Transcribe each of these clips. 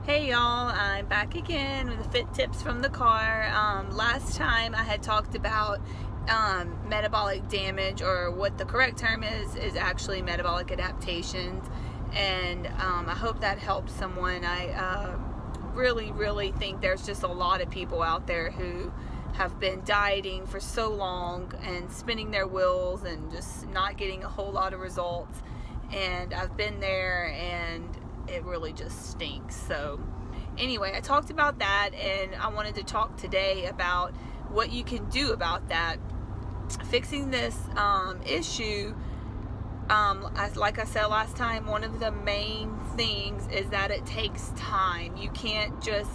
Hey y'all, I'm back again with the fit tips from the car. Last time I had talked about metabolic damage, or what the correct term is actually metabolic adaptations, and I hope that helped someone. I really think there's just a lot of people out there who have been dieting for so long and spinning their wheels and just not getting a whole lot of results, and I've been there and it really just stinks. So anyway, I talked about that, and I wanted to talk today about what you can do about that. Fixing this issue, like I said last time, one of the main things is that it takes time. You can't just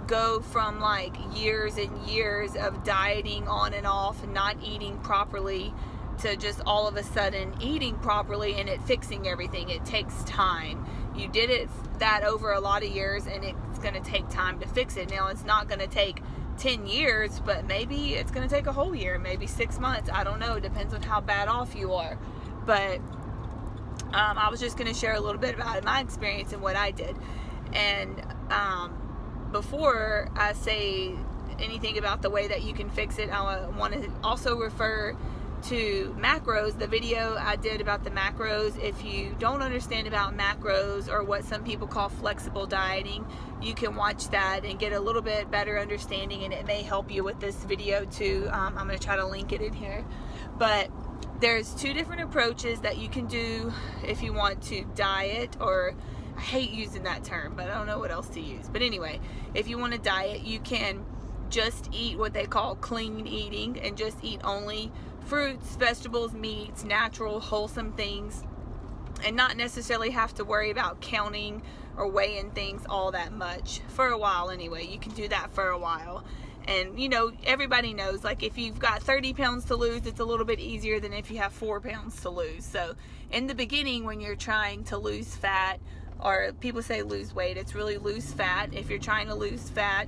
go from like years and years of dieting on and off and not eating properly to just all of a sudden eating properly and it fixing everything. It takes time. You did that over a lot of years, and it's going to take time to fix it. Now, it's not going to take 10 years, but maybe it's going to take a whole year, maybe 6 months. I don't know. It depends on how bad off you are. But I was just going to share a little bit about my experience and what I did. And before I say anything about the way that you can fix it, I want to also refer to macros, the video I did about the macros. If you don't understand about macros, or what some people call flexible dieting, you can watch that and get a little bit better understanding, and it may help you with this video too. I'm going to try to link it in here. But there's two different approaches that you can do if you want to diet, or I hate using that term, but I don't know what else to use. But anyway, if you want to diet, you can just eat what they call clean eating, and just eat only fruits, vegetables, meats, natural, wholesome things, and not necessarily have to worry about counting or weighing things all that much for a while. Anyway, you can do that for a while. And you know, everybody knows, like, if you've got 30 pounds to lose, it's a little bit easier than if you have 4 pounds to lose. So in the beginning, when you're trying to lose fat, or people say lose weight, it's really lose fat. If you're trying to lose fat,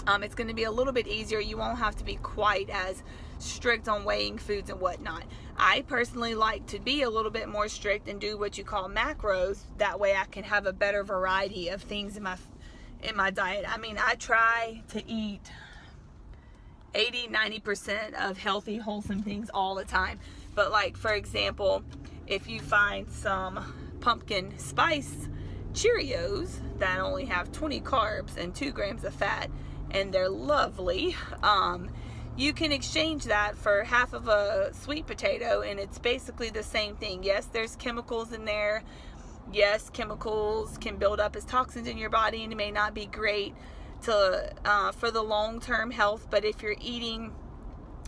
it's going to be a little bit easier. You won't have to be quite as strict on weighing foods and whatnot. I personally like to be a little bit more strict and do what you call macros. That way I can have a better variety of things in my diet. I mean, I try to eat 80-90% of healthy, wholesome things all the time. But like, for example, if you find some pumpkin spice Cheerios that only have 20 carbs and 2 grams of fat, and they're lovely, you can exchange that for half of a sweet potato, and it's basically the same thing. Yes, there's chemicals in there. Yes, chemicals can build up as toxins in your body, and it may not be great for the long-term health. But if you're eating,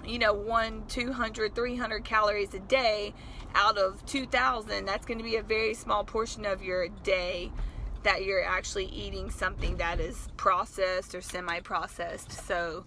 100, 200, 300 calories a day out of 2,000, that's going to be a very small portion of your day that you're actually eating something that is processed or semi-processed. So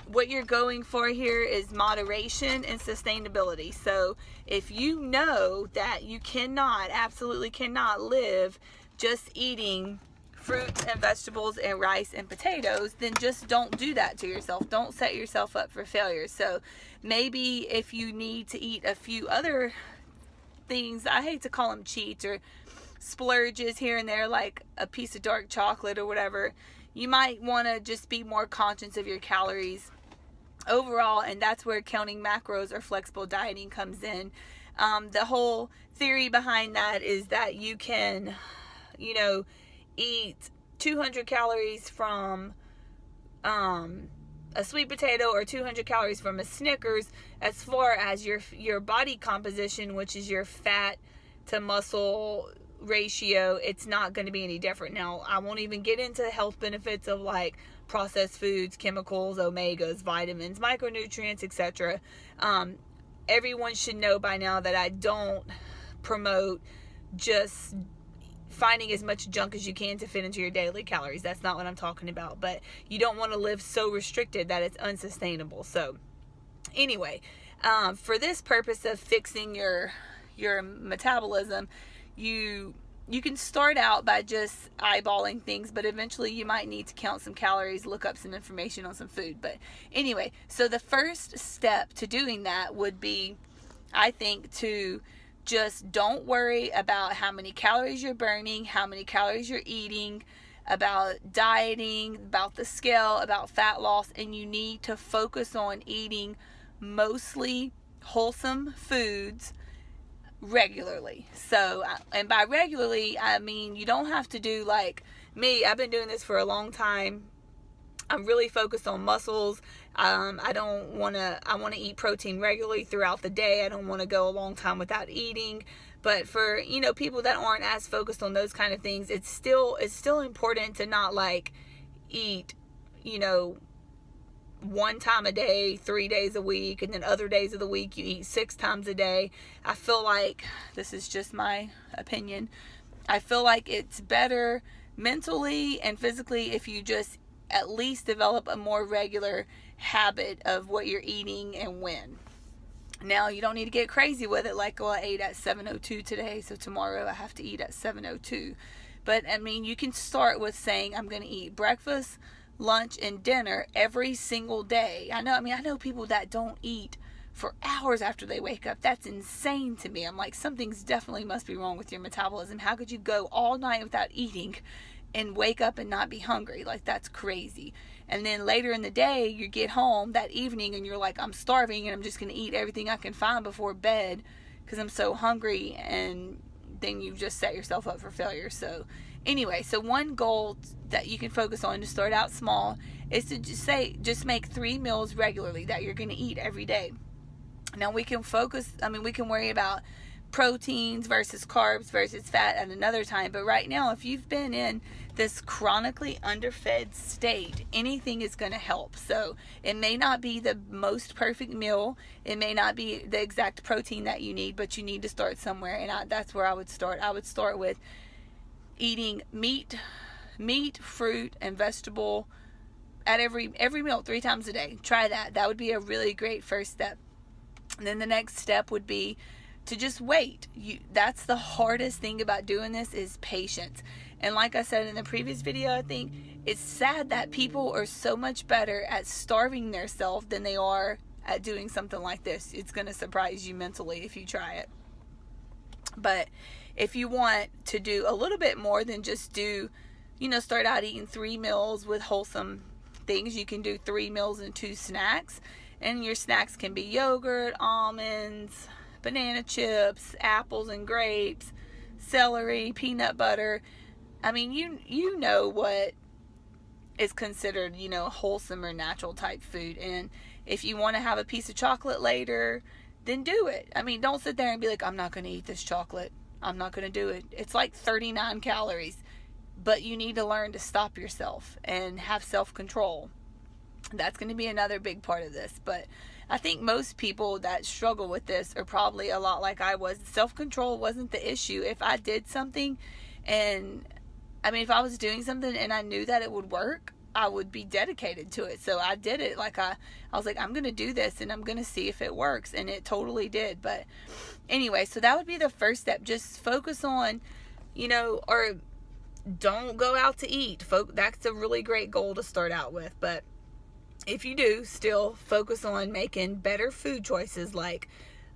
what you're going for here is moderation and sustainability. So if you know that you absolutely cannot live just eating fruits and vegetables and rice and potatoes, then just don't do that to yourself. Don't set yourself up for failure. So maybe if you need to eat a few other things, I hate to call them cheats or splurges here and there, like a piece of dark chocolate or whatever, you might want to just be more conscious of your calories overall, and that's where counting macros or flexible dieting comes in. The whole theory behind that is that you can, eat 200 calories from a sweet potato or 200 calories from a Snickers, as far as your body composition, which is your fat to muscle ratio, it's not going to be any different. Now, I won't even get into the health benefits of like processed foods, chemicals, omegas, vitamins, micronutrients, etc. Everyone should know by now that I don't promote just finding as much junk as you can to fit into your daily calories. That's not what I'm talking about. But you don't want to live so restricted that it's unsustainable. So anyway, for this purpose of fixing your metabolism, you can start out by just eyeballing things, but eventually you might need to count some calories, look up some information on some food. But anyway, so the first step to doing that would be, I think, to Just don't worry about how many calories you're burning, how many calories you're eating, about dieting, about the scale, about fat loss, and you need to focus on eating mostly wholesome foods regularly. So, and by regularly, I mean you don't have to do like me. I've been doing this for a long time. I'm really focused on muscles. I want to eat protein regularly throughout the day. I don't want to go a long time without eating. But for, people that aren't as focused on those kind of things, it's still important to not like eat, one time a day, 3 days a week, and then other days of the week you eat 6 times a day. I feel like, this is just my opinion, I feel like it's better mentally and physically if you just at least develop a more regular habit of what you're eating and when. Now, you don't need to get crazy with it, like, I ate at 7:02 today, so tomorrow I have to eat at 7:02. But, you can start with saying, I'm going to eat breakfast, lunch, and dinner every single day. I know people that don't eat for hours after they wake up. That's insane to me. I'm like, something's definitely must be wrong with your metabolism. How could you go all night without eating and wake up and not be hungry? Like, that's crazy. And then later in the day, you get home that evening and you're like, I'm starving and I'm just going to eat everything I can find before bed because I'm so hungry, and then you just set yourself up for failure. So anyway, so one goal that you can focus on to start out small is to just make 3 meals regularly that you're going to eat every day. Now we can we can worry about proteins versus carbs versus fat at another time, but right now, if you've been in this chronically underfed state, anything is going to help. So it may not be the most perfect meal, it may not be the exact protein that you need, but you need to start somewhere, and that's where I would start. I would start with eating meat, fruit, and vegetable at every meal 3 times a day. Try that. That would be a really great first step. And then the next step would be to just wait. That's the hardest thing about doing this, is patience. And like I said in the previous video, I think it's sad that people are so much better at starving themselves than they are at doing something like this. It's going to surprise you mentally if you try it. But if you want to do a little bit more than just start out eating 3 meals with wholesome things, you can do 3 meals and 2 snacks. And your snacks can be yogurt, almonds, banana chips, apples and grapes, celery, peanut butter. You know what is considered, wholesome or natural type food. And if you want to have a piece of chocolate later, then do it. Don't sit there and be like, I'm not going to eat this chocolate. I'm not going to do it. It's like 39 calories. But you need to learn to stop yourself and have self-control. That's going to be another big part of this. But I think most people that struggle with this are probably a lot like I was. Self-control wasn't the issue. If I did something and, if I was doing something and I knew that it would work, I would be dedicated to it. So I did it. Like I was like, I'm going to do this and I'm going to see if it works. And it totally did. But anyway, so that would be the first step. Just focus on, or don't go out to eat. That's a really great goal to start out with. But if you do, still focus on making better food choices, like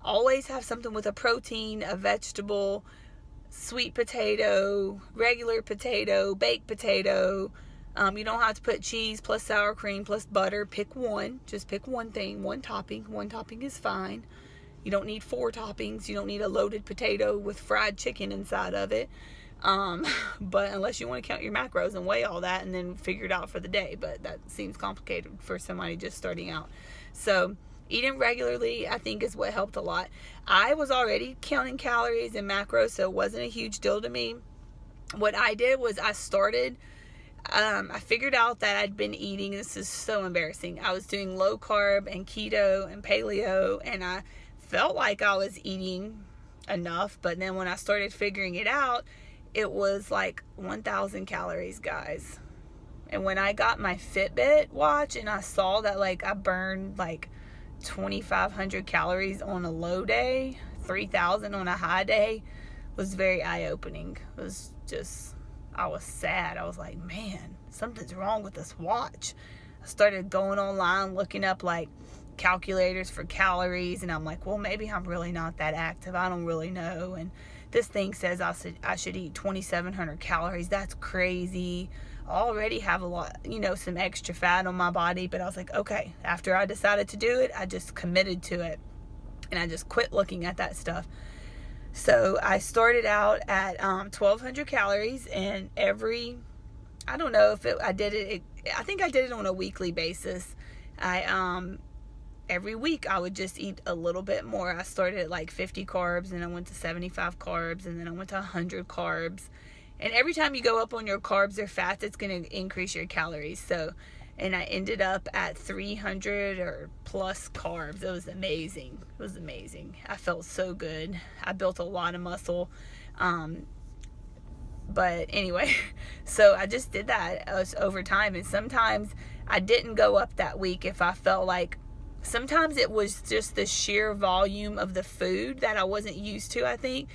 always have something with a protein, a vegetable, sweet potato, regular potato, baked potato. You don't have to put cheese plus sour cream plus butter. Pick one. Just pick one thing, one topping. One topping is fine. You don't need 4 toppings. You don't need a loaded potato with fried chicken inside of it. But unless you want to count your macros and weigh all that and then figure it out for the day, but that seems complicated for somebody just starting out. So eating regularly, I think, is what helped a lot. I was already counting calories and macros, so it wasn't a huge deal to me. What I did was I figured out that I'd been eating, this is so embarrassing, I was doing low carb and keto and paleo, and I felt like I was eating enough, but then when I started figuring it out, it was like 1,000 calories, guys. And when I got my Fitbit watch and I saw that I burned 2,500 calories on a low day, 3,000 on a high day, was very eye-opening. It was just, I was sad. I was like, man, something's wrong with this watch. I started going online, looking up calculators for calories, and I'm like, well, maybe I'm really not that active. I don't really know. And this thing says I should eat 2,700 calories. That's crazy. I already have a lot, some extra fat on my body. But I was like, okay, after I decided to do it, I just committed to it. And I just quit looking at that stuff. So I started out at 1,200 calories, and I don't know if I did it. I think I did it on a weekly basis. Every week I would just eat a little bit more. I started at like 50 carbs, and I went to 75 carbs, and then I went to 100 carbs. And every time you go up on your carbs or fats, it's going to increase your calories. So, and I ended up at 300 or plus carbs. It was amazing. It was amazing. I felt so good. I built a lot of muscle. But anyway, so I just did that over time. And sometimes I didn't go up that week if I felt like, sometimes it was just the sheer volume of the food that I wasn't used to, I think.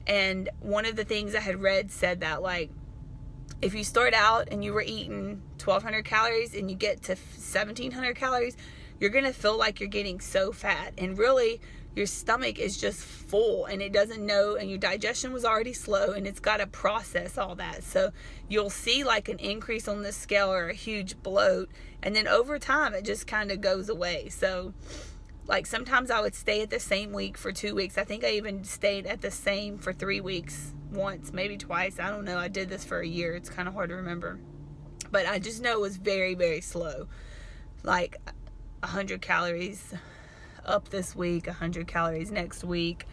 And one of the things I had read said that, like, if you start out and you were eating 1,200 calories and you get to 1,700 calories, you're going to feel like you're getting so fat. And really, your stomach is just full, and it doesn't know, and your digestion was already slow, and it's got to process all that. So you'll see like an increase on the scale or a huge bloat, and then over time it just kind of goes away. So like sometimes I would stay at the same week for 2 weeks. I think I even stayed at the same for 3 weeks once, maybe twice. I don't know. I did this for a year. It's kind of hard to remember. But I just know it was very, very slow. Like 100 calories up this week, 100 calories next week.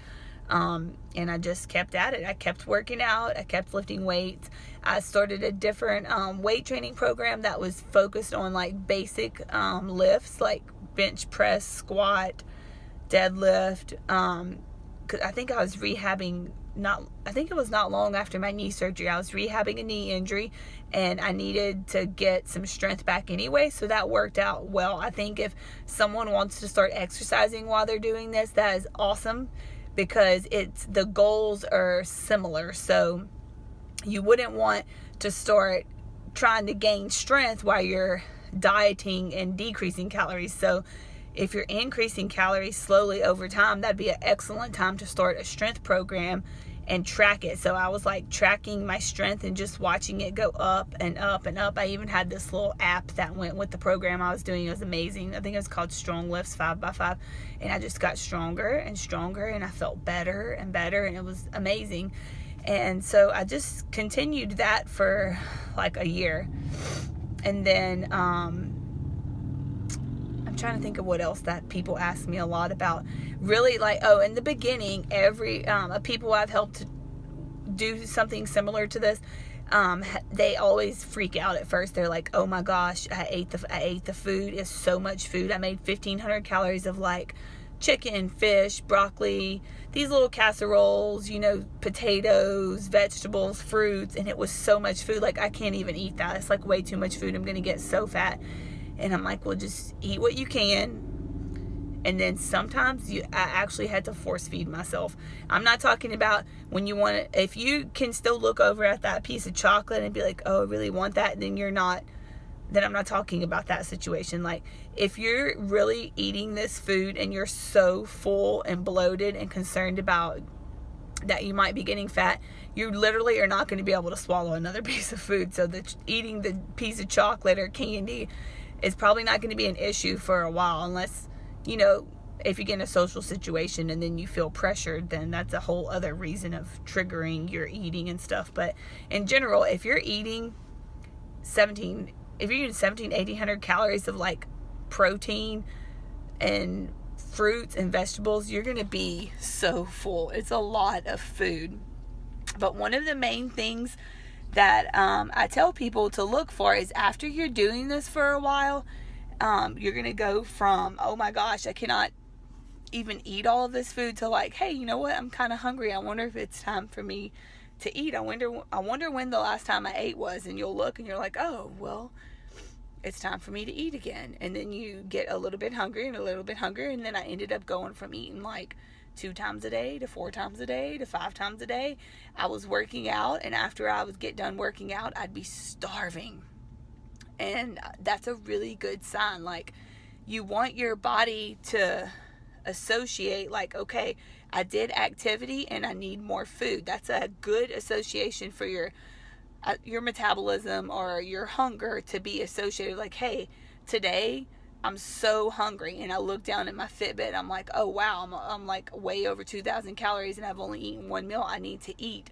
And I just kept at it. I kept working out. I kept lifting weights. I started a different weight training program that was focused on like basic lifts, like bench press, squat, deadlift. I think I was rehabbing, I think it was not long after my knee surgery. I was rehabbing a knee injury, and I needed to get some strength back anyway, so that worked out well. I think if someone wants to start exercising while they're doing this, that is awesome, because the goals are similar. So you wouldn't want to start trying to gain strength while you're dieting and decreasing calories. So if you're increasing calories slowly over time, that'd be an excellent time to start a strength program and track it. So I was like tracking my strength and just watching it go up and up and up. I even had this little app that went with the program I was doing. It was amazing. I think it was called Strong Lifts 5x5. And I just got stronger and stronger, and I felt better and better, and it was amazing. And so I just continued that for like a year. And then I'm trying to think of what else that people ask me a lot about. Really, like, in the beginning, every people I've helped to do something similar to this, they always freak out at first. They're like, oh my gosh, I ate the food. It's so much food. I made 1,500 calories of like chicken, fish, broccoli, these little casseroles, potatoes, vegetables, fruits, and it was so much food. Like, I can't even eat that. It's like way too much food. I'm going to get so fat. And I'm like, well, just eat what you can. And then sometimes I actually had to force feed myself. I'm not talking about when you want to, if you can still look over at that piece of chocolate and be like, oh, I really want that, then I'm not talking about that situation. Like, if you're really eating this food and you're so full and bloated and concerned about that you might be getting fat, you literally are not going to be able to swallow another piece of food. So eating the piece of chocolate or candy is probably not going to be an issue for a while, unless, if you get in a social situation and then you feel pressured, then that's a whole other reason of triggering your eating and stuff. But in general, if you're eating 1,800 calories of like protein and fruits and vegetables, you're going to be so full. It's a lot of food. But one of the main things that I tell people to look for is, after you're doing this for a while, you're going to go from, oh my gosh, I cannot even eat all of this food, to like, hey, you know what? I'm kind of hungry. I wonder if it's time for me to eat. I wonder when the last time I ate was. And you'll look and you're like, oh, well, it's time for me to eat again. And then you get a little bit hungry and a little bit hungry. And then I ended up going from eating like 2 times a day to 4 times a day to 5 times a day. I was working out, and after I would get done working out, I'd be starving. And that's a really good sign. Like, you want your body to associate like, okay, I did activity and I need more food. That's a good association for your metabolism or your hunger to be associated. Like, hey, today I'm so hungry, and I look down at my Fitbit, I'm like, oh wow, I'm like way over 2,000 calories and I've only eaten one meal. I need to eat.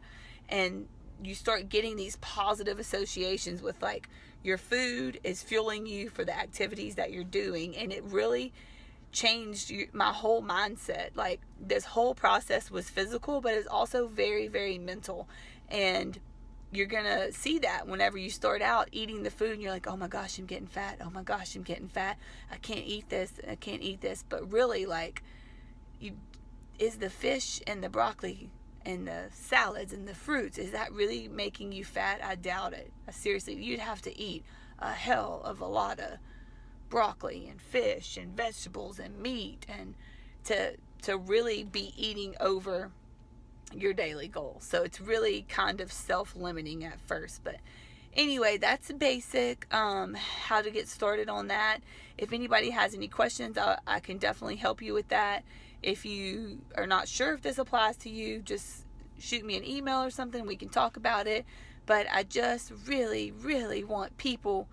And you start getting these positive associations with like your food is fueling you for the activities that you're doing. And it really changed my whole mindset. Like, this whole process was physical, but it's also very, very mental. And you're gonna see that whenever you start out eating the food and you're like, oh my gosh, I'm getting fat. Oh my gosh, I'm getting fat. I can't eat this. I can't eat this. But really, like, is the fish and the broccoli and the salads and the fruits, is that really making you fat? I doubt it. Seriously, you'd have to eat a hell of a lot of broccoli and fish and vegetables and meat and to really be eating over your daily goal. So it's really kind of self-limiting at first. But anyway, that's basic how to get started on that. If anybody has any questions, I can definitely help you with that. If you are not sure if this applies to you, just shoot me an email or something. We can talk about it. But I just really, really want people,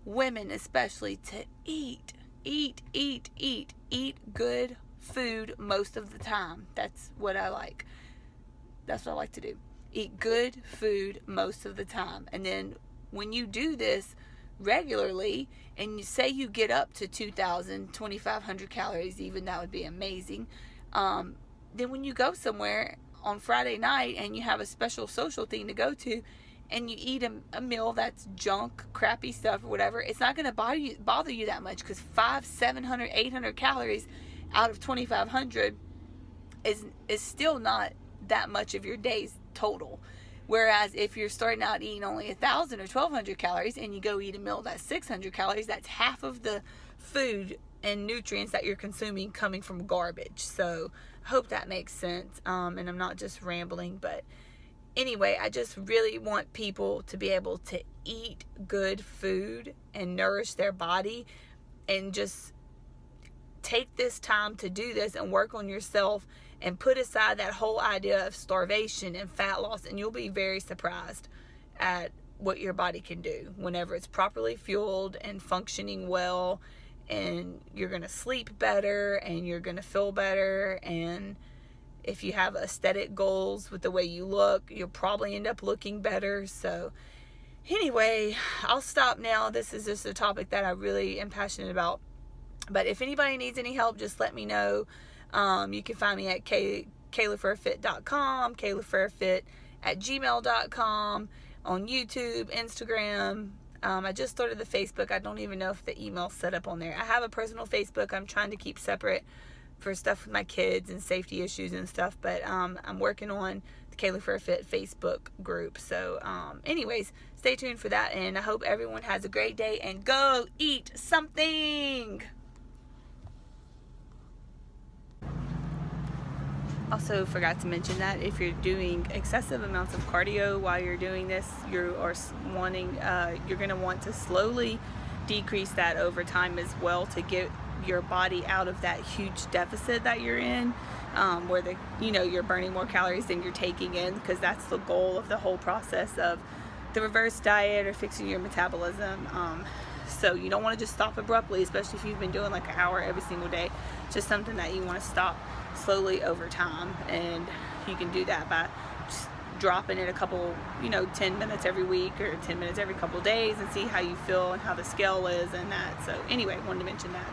women especially, to eat good food most of the time. That's what I like. That's what I like to do. Eat good food most of the time. And then when you do this regularly, and you say you get up to 2,000, 2,500 calories even, that would be amazing. Then when you go somewhere on Friday night and you have a special social thing to go to, and you eat a meal that's junk, crappy stuff or whatever, it's not going to bother you that much, because 500, 700, 800 calories out of 2,500 is still not that much of your day's total. Whereas if you're starting out eating only 1,000 or 1,200 calories and you go eat a meal that's 600 calories, that's half of the food and nutrients that you're consuming coming from garbage. So I hope that makes sense. And I'm not just rambling, but anyway, I just really want people to be able to eat good food and nourish their body, and just take this time to do this and work on yourself and put aside that whole idea of starvation and fat loss, and you'll be very surprised at what your body can do whenever it's properly fueled and functioning well. And you're going to sleep better, and you're going to feel better. And if you have aesthetic goals with the way you look, you'll probably end up looking better. So anyway, I'll stop now. This is just a topic that I really am passionate about. But if anybody needs any help, just let me know. You can find me at KaylaFairFit.com, KaylaFairFit@gmail.com, on YouTube, Instagram. I just started the Facebook. I don't even know if the email's set up on there. I have a personal Facebook I'm trying to keep separate for stuff with my kids and safety issues and stuff. But I'm working on the Kayla Fair Fit Facebook group. So anyways, stay tuned for that. And I hope everyone has a great day, and go eat something. Also forgot to mention that if you're doing excessive amounts of cardio while you're doing this, you're going to want to slowly decrease that over time as well, to get your body out of that huge deficit that you're in, where you're burning more calories than you're taking in, because that's the goal of the whole process of the reverse diet or fixing your metabolism. So you don't want to just stop abruptly, especially if you've been doing like an hour every single day. It's just something that you want to stop slowly over time, and you can do that by just dropping it a couple, 10 minutes every week or 10 minutes every couple days, and see how you feel and how the scale is and that. So anyway, wanted to mention that.